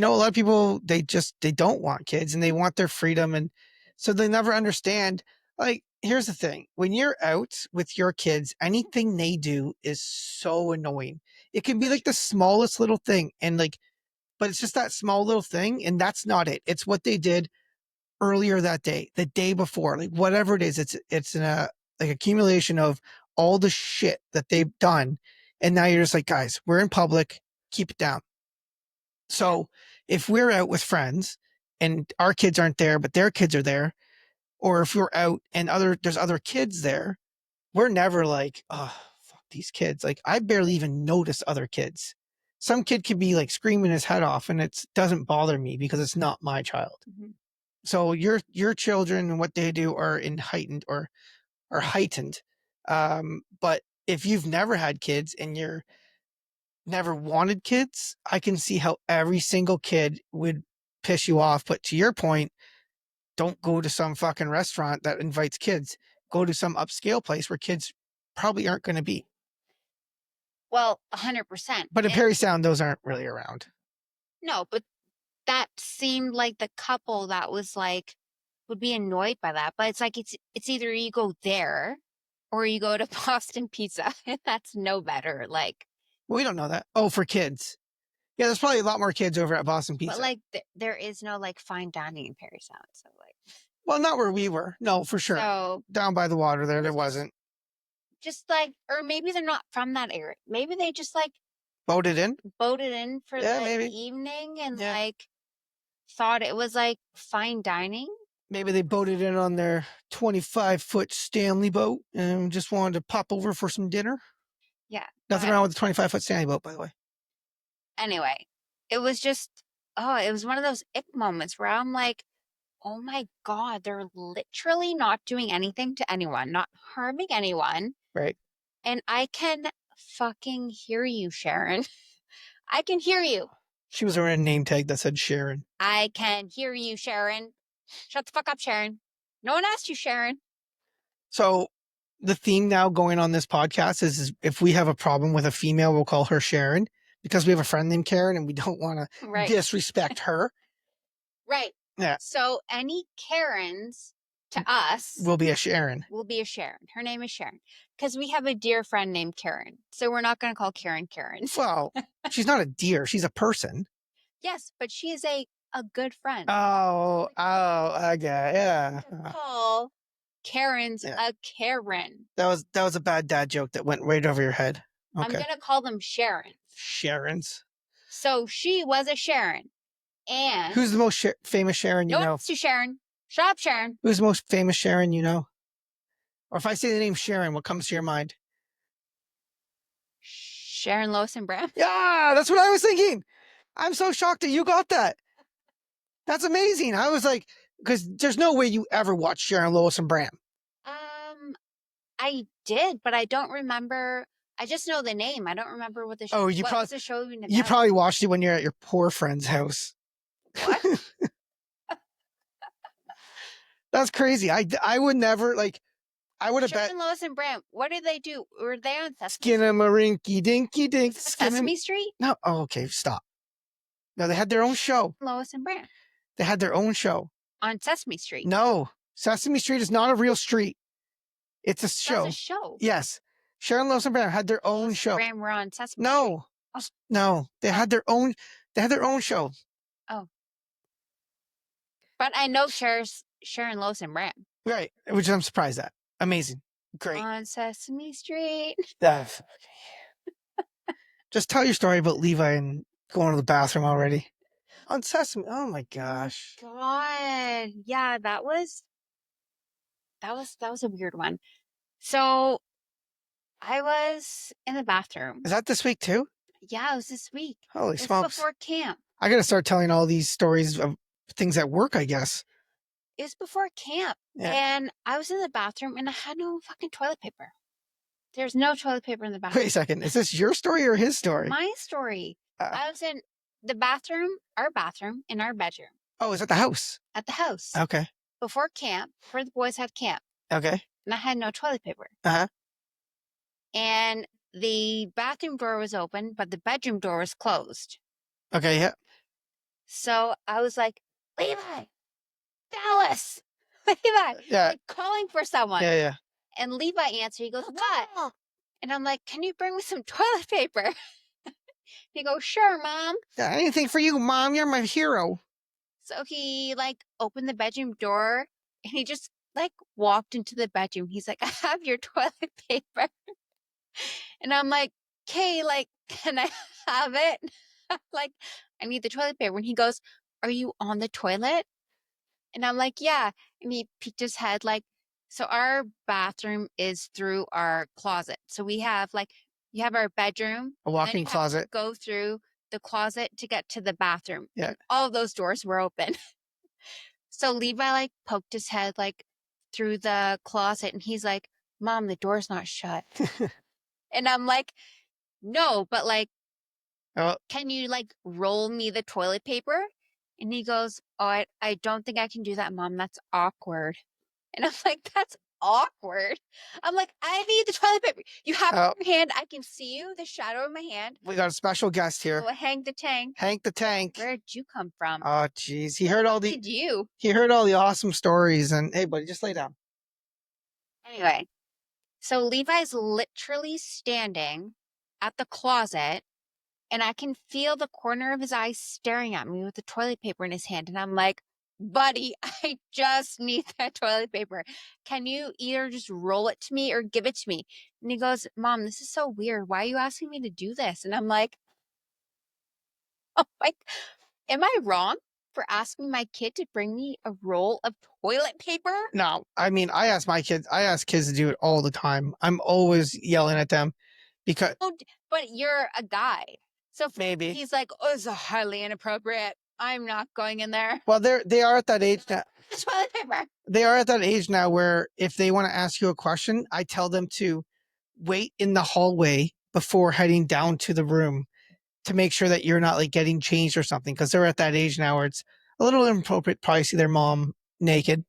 S1: a lot of people they don't want kids and they want their freedom, and so they never understand. Like, here's the thing. When you're out with your kids, anything they do is so annoying. It can be like the smallest little thing. And like, but it's just that small little thing. And that's not it. It's what they did earlier that day, the day before, like whatever it is. It's like accumulation of all the shit that they've done. And now you're just like, guys, we're in public, keep it down. So if we're out with friends and our kids aren't there, but their kids are there, or if we're out and there's other kids there, we're never like, oh, fuck these kids. Like I barely even notice other kids. Some kid could be like screaming his head off and it doesn't bother me because it's not my child.
S2: Mhm.
S1: So your children and what they do are in heightened or are heightened. But if you've never had kids and you're never wanted kids, I can see how every single kid would piss you off. But to your point, don't go to some fucking restaurant that invites kids. Go to some upscale place where kids probably aren't going to be.
S2: Well, 100%.
S1: But in Perry Sound, those aren't really around.
S2: No, but that seemed like the couple that was like, would be annoyed by that. But it's like, it's either you go there or you go to Boston Pizza. That's no better. Like,
S1: Well, we don't know that. Oh, for kids. Yeah, there's probably a lot more kids over at Boston Pizza.
S2: but like, there is no like fine dining in Perry Sound. So like,
S1: well, not where we were. No, for sure.
S2: so
S1: Down by the water there wasn't.
S2: just like, or maybe they're not from that area. Maybe they just like
S1: Boated in?
S2: boated in for
S1: Yeah,
S2: the
S1: maybe.
S2: evening and
S1: Yeah.
S2: like thought it was like fine dining.
S1: Maybe they boated in on their 25-foot Stanley boat and just wanted to pop over for some dinner.
S2: Yeah.
S1: Nothing wrong with the 25-foot Stanley boat, by the way.
S2: Anyway, it was just, it was one of those ick moments where I'm like, oh my God, they're literally not doing anything to anyone, not harming anyone.
S1: Right.
S2: And I can fucking hear you, Sharon. I can hear you.
S1: She was wearing a name tag that said Sharon.
S2: I can hear you, Sharon. Shut the fuck up, Sharon. No one asked you, Sharon.
S1: So the theme now going on this podcast is if we have a problem with a female, we'll call her Sharon because we have a friend named Karen and we don't want to disrespect her.
S2: Right.
S1: Yeah.
S2: So any Karens to us
S1: will be a Sharon.
S2: Will be a Sharon. Her name is Sharon because we have a dear friend named Karen. So we're not going to call Karen Karen.
S1: Well, she's not a deer. She's a person.
S2: Yes, but she is a good friend.
S1: Oh, okay, yeah.
S2: Call Karen's a Karen.
S1: That was a bad dad joke that went right over your head. Okay.
S2: I'm gonna call them Sharons.
S1: Sharons.
S2: So she was a Sharon, and
S1: who's the most famous Sharon you know?
S2: No, it's to Sharon. Shut up, Sharon.
S1: Who's the most famous Sharon you know? Or if I say the name Sharon, what comes to your mind?
S2: Sharon, Lois, and Bram.
S1: Yeah, that's what I was thinking. I'm so shocked that you got that. That's amazing. I was like, because there's no way you ever watched Sharon, Lois, and Bram.
S2: I did, but I don't remember. I just know the name. I don't remember what the show.
S1: Oh,
S2: was the show even about?
S1: You probably watched it when you're at your poor friend's house.
S2: What?
S1: That's crazy. I would never like. I would have bet.
S2: Sharon, Lois, and Bram. What did they do? Were they on Sesame
S1: Skin 'em a rinky dinky dink.
S2: Sesame Street?
S1: No. Oh, okay. Stop. No, they had their own show.
S2: Lois and Bram.
S1: They had their own show.
S2: On Sesame Street?
S1: No. Sesame Street is not a real street. It's a show.
S2: That's a show.
S1: Yes. Sharon, Lois, and Bram had their own show.
S2: Bram were on Sesame
S1: No.
S2: Street.
S1: No. They had their own. They had their own show.
S2: Oh. But I know Sharon, Lois, and Bram.
S1: Right. Which I'm surprised at. Amazing. Great.
S2: On Sesame Street.
S1: Just tell your story about Levi and going to the bathroom already. On Sesame. Oh my gosh.
S2: Oh God. Yeah, that was a weird one. So I was in the bathroom.
S1: Is that this week too?
S2: Yeah, it was this week.
S1: Holy smokes.
S2: Before camp.
S1: I got to start telling all these stories of things at work, I guess.
S2: It was before camp. Yeah. And I was in the bathroom and I had no fucking toilet paper. There's no toilet paper in the bathroom.
S1: Wait a second. Is this your story or his story?
S2: My story. I was in the bathroom, our bathroom, in our bedroom.
S1: Oh, is at the house?
S2: At the house.
S1: Okay.
S2: Before camp, before the boys had camp.
S1: Okay.
S2: And I had no toilet paper.
S1: Uh-huh.
S2: And the bathroom door was open, but the bedroom door was closed.
S1: Okay, yeah.
S2: So I was like, Levi, Dallas, Levi,
S1: Yeah.
S2: like calling for someone.
S1: Yeah. Yeah.
S2: And Levi answered. He goes, what? And I'm like, can you bring me some toilet paper? He goes, sure, Mom.
S1: Yeah. Anything for you, Mom. You're my hero.
S2: So he like opened the bedroom door and he just like walked into the bedroom. He's like, I have your toilet paper. And I'm like, okay, like, can I have it? Like, I need the toilet paper. And he goes, are you on the toilet? And I'm like, yeah. And he peeked his head like, so our bathroom is through our closet. So we have like, you have our bedroom,
S1: A
S2: and then
S1: walk-in
S2: you have to
S1: closet.
S2: go through the closet to get to the bathroom.
S1: Yeah.
S2: And all of those doors were open. So Levi like poked his head like through the closet and he's like, Mom, the door's not shut. And I'm like, no, but like,
S1: Oh,
S2: can you like roll me the toilet paper? And he goes, oh, I don't think I can do that, Mom. That's awkward. And I'm like, that's awkward. I'm like, I need the toilet paper. You have it
S1: oh,
S2: in your hand. I can see you, the shadow of my hand.
S1: we got a special guest here.
S2: So hang the tank.
S1: Hank the Tank.
S2: Where did you come from?
S1: Oh, jeez. He heard all the awesome stories. And hey, buddy, just lay down.
S2: Anyway, so Levi's literally standing at the closet and I can feel the corner of his eye staring at me with the toilet paper in his hand. And I'm like, buddy, I just need that toilet paper. Can you either just roll it to me or give it to me? And he goes, Mom, this is so weird. Why are you asking me to do this? And I'm like, oh my, am I wrong for asking my kid to bring me a roll of toilet paper?
S1: No, I mean, I ask kids to do it all the time. I'm always yelling at them because
S2: Oh, but you're a guy. So
S1: maybe.
S2: he's like, oh, it's highly inappropriate. I'm not going in there.
S1: Well, they are at that age now.
S2: Toilet paper.
S1: They are at that age now where if they want to ask you a question, I tell them to wait in the hallway before heading down to the room to make sure that you're not like getting changed or something. Because they're at that age now where it's a little inappropriate to probably see their mom naked.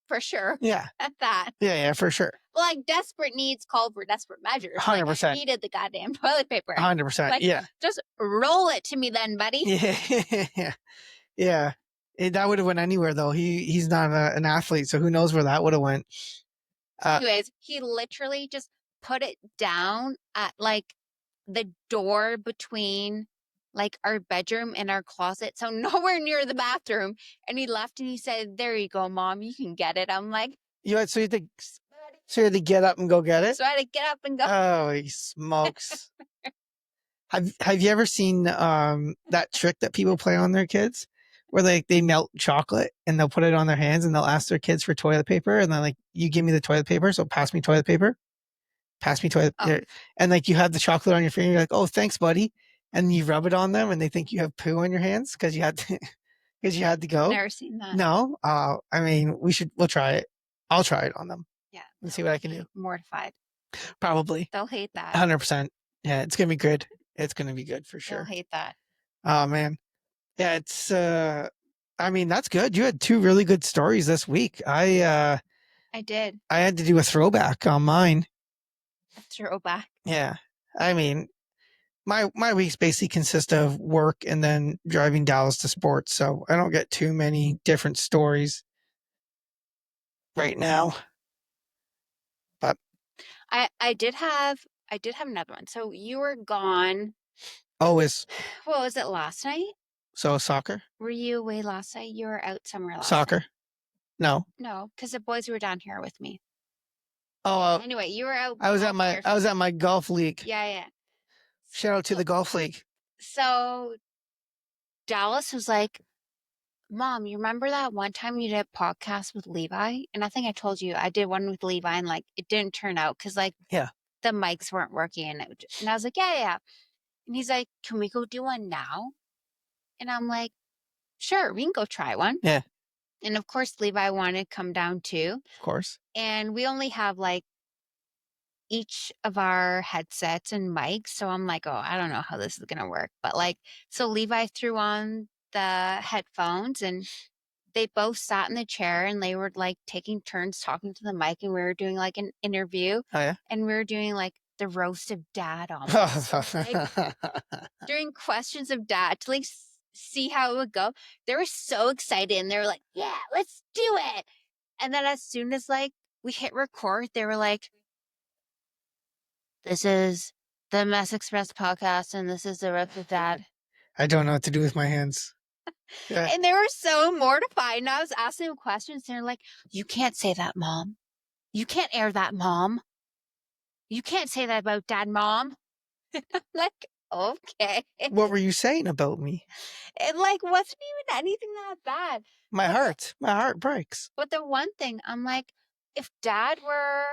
S2: For sure.
S1: Yeah.
S2: At that.
S1: Yeah, for sure.
S2: Well, like desperate needs call for desperate measures.
S1: 100%.
S2: Like, I needed the goddamn toilet paper.
S1: 100%.
S2: Like,
S1: yeah.
S2: just roll it to me then, buddy.
S1: Yeah. Yeah. That would have went anywhere though. He's not an athlete, so who knows where that would have went.
S2: Anyways, he literally just put it down at like the door between like our bedroom and our closet. So nowhere near the bathroom. And he left and he said, there you go, Mom, you can get it. I'm like,
S1: you had so you had to get up and go get it?
S2: so I had to get up and go.
S1: Oh, he smokes. Have you ever seen that trick that people play on their kids? Where they melt chocolate and they'll put it on their hands and they'll ask their kids for toilet paper and they're like, you give me the toilet paper, so pass me toilet paper. Pass me toilet
S2: Oh.
S1: and like you have the chocolate on your finger, you're like, oh thanks, buddy. And you rub it on them and they think you have poo on your hands because you had to go.
S2: Never seen that.
S1: No. I mean we'll try it. I'll try it on them.
S2: Yeah.
S1: And see what I can do.
S2: Mortified.
S1: Probably.
S2: They'll hate that.
S1: 100%. Yeah, it's gonna be good. It's gonna be good for
S2: They'll
S1: sure.
S2: hate that.
S1: Oh man. Yeah, it's I mean, that's good. You had two really good stories this week.
S2: I did.
S1: I had to do a throwback on mine.
S2: A throwback.
S1: Yeah. I mean, my weeks basically consist of work and then driving Dallas to sports, so I don't get too many different stories right now. But
S2: I did have another one. So you were gone.
S1: always
S2: What was it last night?
S1: so soccer?
S2: Were you away last night? You were out somewhere last
S1: Soccer?
S2: night.
S1: No.
S2: No, because the boys were down here with me.
S1: Oh,
S2: Anyway, you were out.
S1: I was at my golf league.
S2: Yeah.
S1: Shout out to the golf league.
S2: So Dallas was like, Mom, you remember that one time you did a podcast with Levi? And I think I told you I did one with Levi and like it didn't turn out because like
S1: Yeah.
S2: the mics weren't working. And I was like, yeah. And he's like, can we go do one now? And I'm like, sure, we can go try one.
S1: Yeah.
S2: And of course, Levi wanted to come down too.
S1: Of course.
S2: And we only have like each of our headsets and mics. So I'm like, oh, I don't know how this is going to work. But like, so Levi threw on the headphones and they both sat in the chair and they were like taking turns talking to the mic and we were doing like an interview.
S1: Oh yeah.
S2: And we were doing like the roast of dad almost. Like, doing questions of dad to like see how it would go. They were so excited and they were like, yeah, let's do it. And then as soon as like we hit record, they were like, "This is the Mess Express podcast, and this is the rep of Dad."
S1: I don't know what to do with my hands. Yeah.
S2: And they were so mortified. And I was asking them questions, and they're like, "You can't say that, Mom. You can't air that, Mom. You can't say that about Dad, Mom." I'm like, okay.
S1: What were you saying about me?
S2: It like wasn't even anything that bad.
S1: My
S2: But
S1: heart breaks.
S2: But the one thing, I'm like, if Dad were,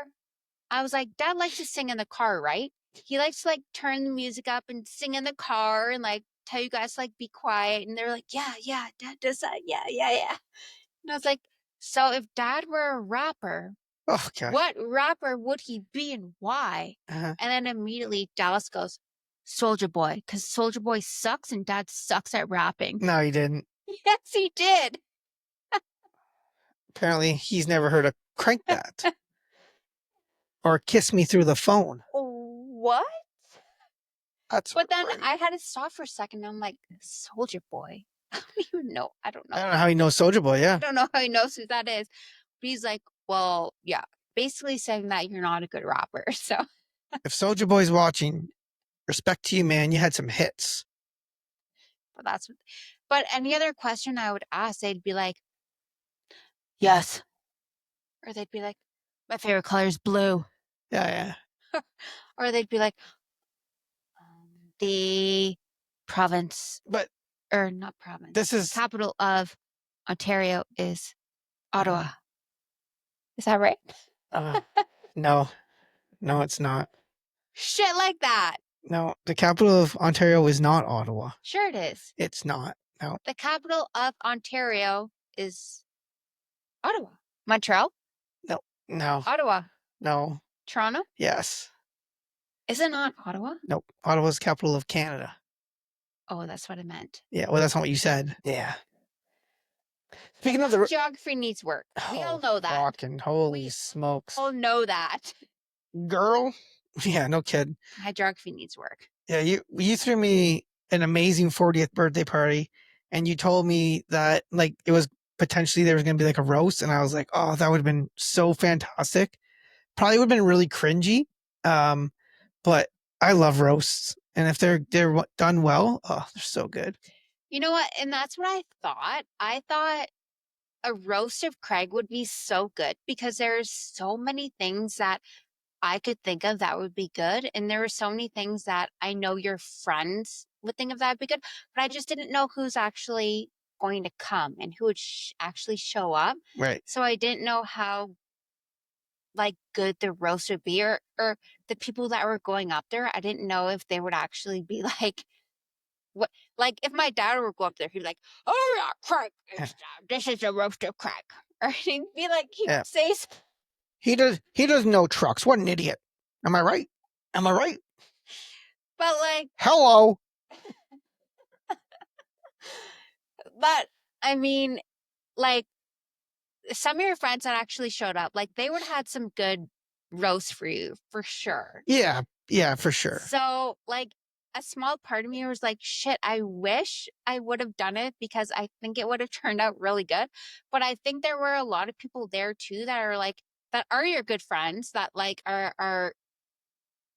S2: I was like, Dad likes to sing in the car, right? He likes to like turn the music up and sing in the car and like tell you guys to like be quiet. And they're like, yeah, yeah, Dad does that. Yeah, yeah, yeah. And I was like, so if Dad were a rapper,
S1: Oh, okay.
S2: what rapper would he be and why?
S1: Uh-huh.
S2: And then immediately Dallas goes, Soldier Boy, because Soldier Boy sucks and Dad sucks at rapping.
S1: No, he didn't.
S2: Yes, he did.
S1: Apparently, he's never heard of Crank That or Kiss Me Through the Phone.
S2: What?
S1: That's
S2: But then
S1: right.
S2: I had to stop for a second. I'm like, Soldier Boy. I don't even know. I don't know.
S1: I don't know how he knows Soulja Boy.
S2: I
S1: Yeah.
S2: don't know how he knows who that is. But he's like, well, yeah, basically saying that you're not a good rapper. So,
S1: If Soulja Boy's watching, respect to you, man. You had some hits.
S2: but that's, but any other question I would ask, they'd be like, yes. Or they'd be like, my favorite color is blue.
S1: Yeah, yeah.
S2: Or they'd be like, the province,
S1: But
S2: or not province,
S1: this is
S2: capital of Ontario is Ottawa. Is that right?
S1: no, no, it's not.
S2: Shit like that.
S1: No, the capital of Ontario is not Ottawa.
S2: Sure it is.
S1: It's not. No,
S2: The capital of Ontario is Ottawa. Montreal?
S1: no,
S2: Ottawa.
S1: no.
S2: Toronto?
S1: Yes.
S2: Is it not Ottawa?
S1: Nope. Ottawa's the capital of Canada.
S2: Oh, that's what I meant.
S1: Yeah, well, that's not what you said. Yeah. Speaking of the
S2: Geography needs work. We all know that.
S1: Fucking holy
S2: We
S1: smokes.
S2: all know that.
S1: Girl? Yeah, no kid.
S2: My geography needs work.
S1: Yeah, you threw me an amazing 40th birthday party and you told me that like it was potentially there was gonna be like a roast, and I was like, oh, that would have been so fantastic. Probably would have been really cringy. But I love roasts. And if they're done well, oh, they're so good.
S2: You know what? And that's what I thought. I thought a roast of Craig would be so good because there's so many things that I could think of that would be good. And there were so many things that I know your friends would think of that would be good, but I just didn't know who's actually going to come and who would actually show up.
S1: Right.
S2: So I didn't know how like good the roast would be, or the people that were going up there. I didn't know if they would actually be like, what, like if my dad would go up there, he'd be like, "Oh yeah, Craig, this is a roast of Craig," or he'd be like, he
S1: Yeah.
S2: would say,
S1: He doesn't know trucks. What an idiot. Am I right? Am I right?
S2: but like,
S1: Hello.
S2: but I mean, like some of your friends that actually showed up, like they would have had some good roast for you for sure.
S1: Yeah, for sure.
S2: So like a small part of me was like, shit, I wish I would have done it because I think it would have turned out really good. But I think there were a lot of people there too that are like, that are your good friends that like are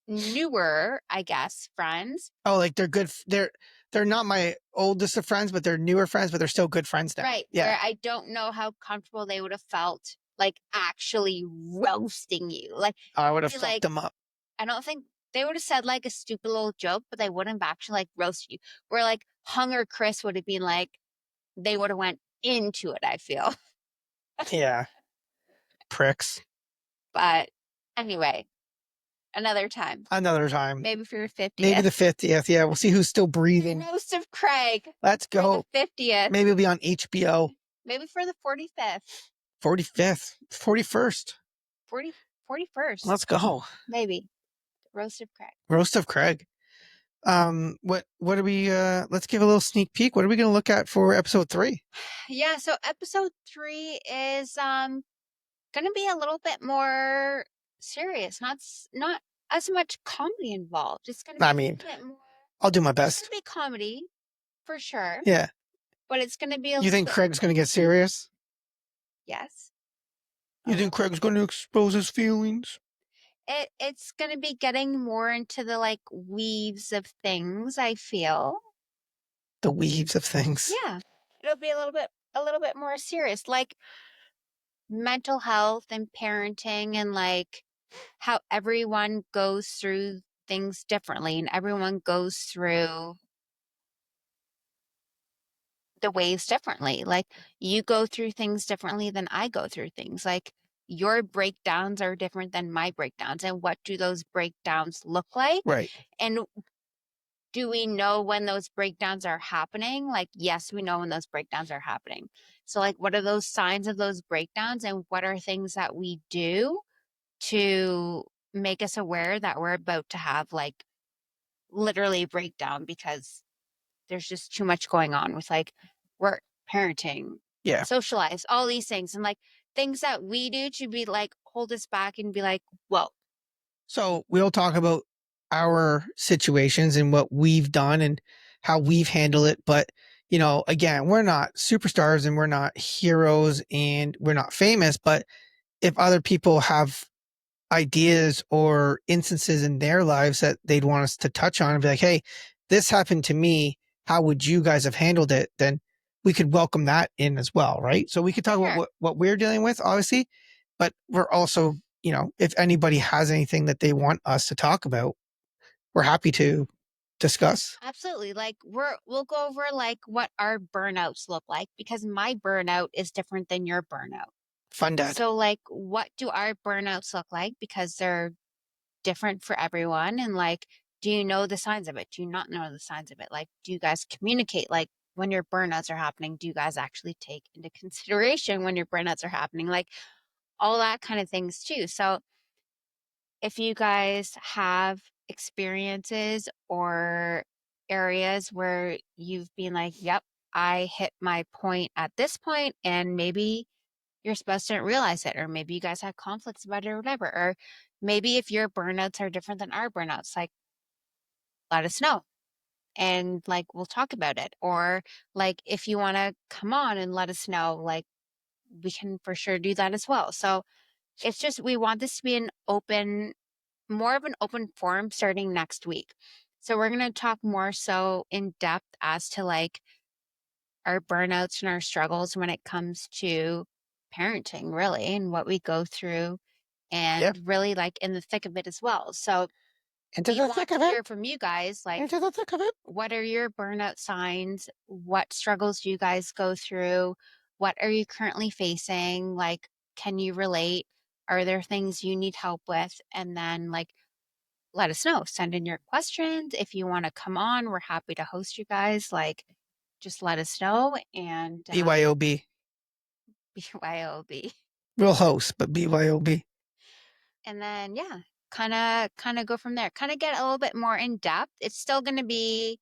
S2: newer, I guess, friends.
S1: Oh, like they're good. They're not my oldest of friends, but they're newer friends, but they're still good friends now.
S2: Right.
S1: Yeah.
S2: Where I don't know how comfortable they would have felt like actually roasting you. Like
S1: I would have
S2: be
S1: fucked
S2: like,
S1: them up.
S2: I don't think they would have said like a stupid little joke, but they wouldn't have actually like roasted you. Where like Hung or Chris would have been like, they would have went into it, I feel.
S1: Yeah. Pricks.
S2: But anyway, another time.
S1: Another time.
S2: Maybe for your 50th.
S1: Maybe the 50th. Yeah, we'll see who's still breathing.
S2: Roast of Craig.
S1: Let's go.
S2: For the 50th.
S1: Maybe it'll be on HBO.
S2: Maybe for the 45th.
S1: 45th. 41st.
S2: 41st.
S1: Let's go.
S2: Maybe. Roast of Craig.
S1: Roast of Craig. What are we let's give a little sneak peek. What are we gonna look at for episode 3?
S2: Yeah, so episode 3 is gonna be a little bit more serious. Not as much comedy involved. It's gonna be a bit more,
S1: I'll do my
S2: it's
S1: best.
S2: gonna be comedy for sure.
S1: Yeah.
S2: But it's gonna be a
S1: You think Craig's gonna get serious?
S2: Yes.
S1: You think Craig's going to expose his feelings?
S2: It's going to be getting more into the like weaves of things, I feel.
S1: The weaves of things.
S2: Yeah. It'll be a little bit more serious, like mental health and parenting and like how everyone goes through things differently and everyone goes through the waves differently. Like you go through things differently than I go through things. Like your breakdowns are different than my breakdowns. And what do those breakdowns look like?
S1: Right.
S2: And do we know when those breakdowns are happening? Like, yes, we know when those breakdowns are happening. So, like, what are those signs of those breakdowns? And what are things that we do to make us aware that we're about to have, like, literally a breakdown because there's just too much going on with, like, work, parenting,
S1: Yeah.
S2: socialize, all these things. And, like, things that we do to be, like, hold us back and be like, whoa.
S1: So we'll talk about our situations and what we've done and how we've handled it. But, you know, again, we're not superstars and we're not heroes and we're not famous. But if other people have ideas or instances in their lives that they'd want us to touch on and be like, hey, this happened to me. How would you guys have handled it? Then we could welcome that in as well, right? So we could talk about
S2: Sure.
S1: what we're dealing with, obviously, but we're also, you know, if anybody has anything that they want us to talk about, we're happy to discuss.
S2: Absolutely. Like we'll go over like what our burnouts look like because my burnout is different than your burnout.
S1: Fun dad.
S2: So like what do our burnouts look like because they're different for everyone and like do you know the signs of it? Do you not know the signs of it? Like do you guys communicate like when your burnouts are happening? Do you guys actually take into consideration when your burnouts are happening? Like all that kind of things too. So if you guys have experiences or areas where you've been like, yep, I hit my point at this point, and maybe your spouse didn't realize it, or maybe you guys had conflicts about it or whatever, or maybe if your burnouts are different than our burnouts, like let us know and like we'll talk about it. Or like if you want to come on and let us know, like we can for sure do that as well. So it's just we want this to be an open more of an open forum starting next week. So we're going to talk more so in depth as to like our burnouts and our struggles when it comes to parenting, really, and what we go through
S1: Yeah.
S2: and really like in the thick of it as well. So
S1: Into
S2: we
S1: the
S2: want
S1: thick
S2: to
S1: of it.
S2: hear from you guys like
S1: Into the thick of it.
S2: what are your burnout signs? What struggles do you guys go through? What are you currently facing? Like, can you relate? Are there things you need help with? And then like let us know. Send in your questions. If you want to come on, we're happy to host you guys. Like, just let us know and
S1: BYOB.
S2: BYOB.
S1: Real host, but BYOB.
S2: And then yeah, kind of go from there. Kind of get a little bit more in depth. It's still going to be,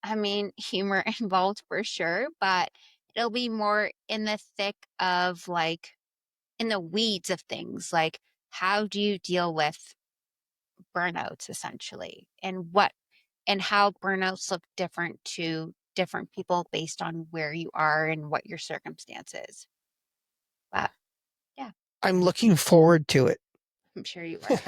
S2: I mean, humor involved for sure, but it'll be more in the thick of like in the weeds of things. Like, how do you deal with burnouts essentially, and how burnouts look different to different people based on where you are and what your circumstances. But yeah,
S1: I'm looking forward to it.
S2: I'm sure you are.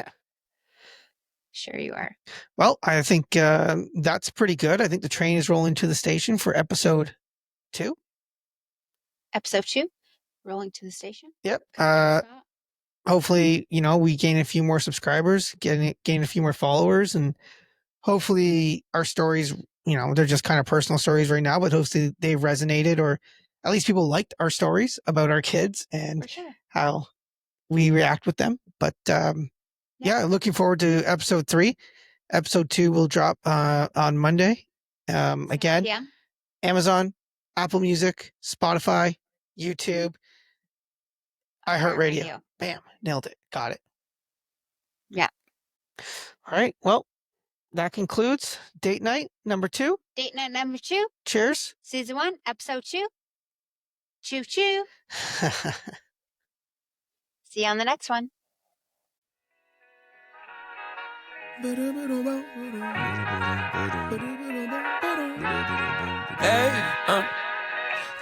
S2: Sure you are.
S1: Well, I think that's pretty good. I think the train is rolling to the station for episode 2.
S2: Episode 2, rolling to the station.
S1: Yep. Hopefully, you know, we gain a few more subscribers, gain a few more followers, and hopefully our stories, you know, they're just kind of personal stories right now, but hopefully they resonated, or at least people liked our stories about our kids and
S2: For sure.
S1: how we react with them. But yeah, looking forward to episode 3. Episode 2 will drop on Monday. Again,
S2: Yeah.
S1: Amazon, Apple Music, Spotify, YouTube, iHeartRadio. Bam, nailed it. Got it.
S2: Yeah.
S1: All right. Well, that concludes date night number 2.
S2: Date night number 2.
S1: Cheers.
S2: Season 1, episode 2. Choo choo. See you on the next one.
S3: Hey,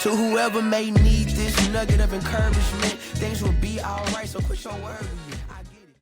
S3: to whoever may need this. this nugget of encouragement. Things will be alright, so quit your worrying.